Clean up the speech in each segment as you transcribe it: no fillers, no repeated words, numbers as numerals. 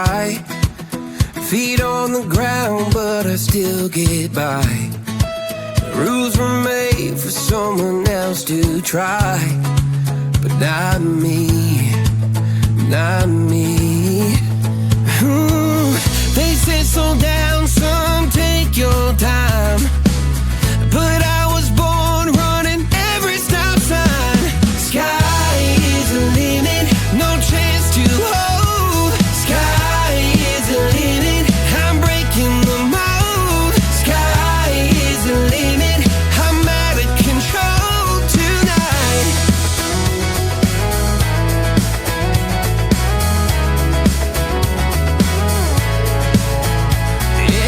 high. Feet on the ground, but I still get by. The rules were made for someone else to try, but not me, not me. They said slow down, son, take your time, but I was born running every stop sign. Sky is the limit, no chance to hold. Sky is the limit, I'm breaking the mold. Sky is the limit, I'm out of control tonight.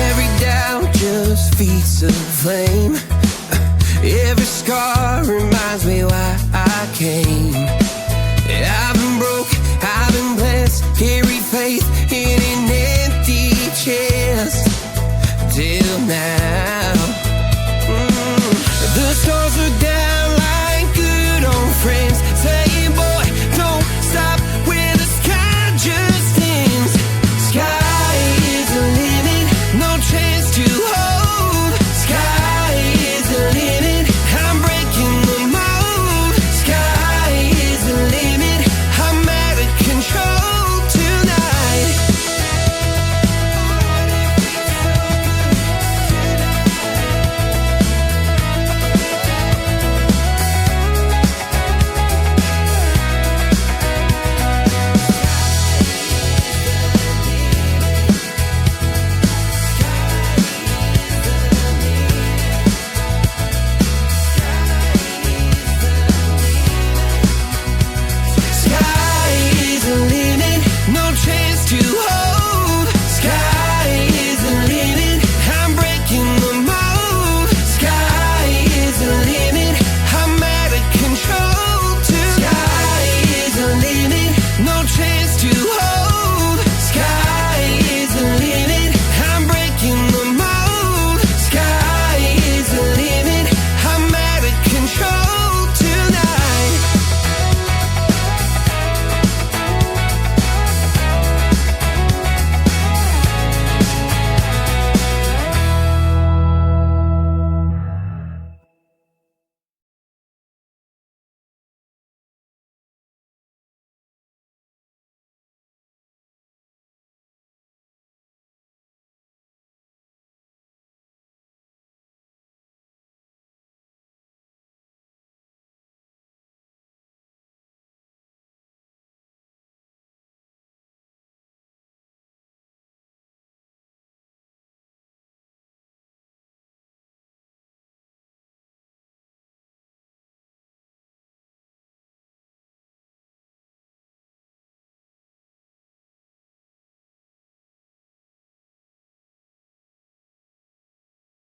Every doubt just feeds the flame. Every scar reminds me why I came. I've been broke, I've been blessed, carried faith in an empty chest till now.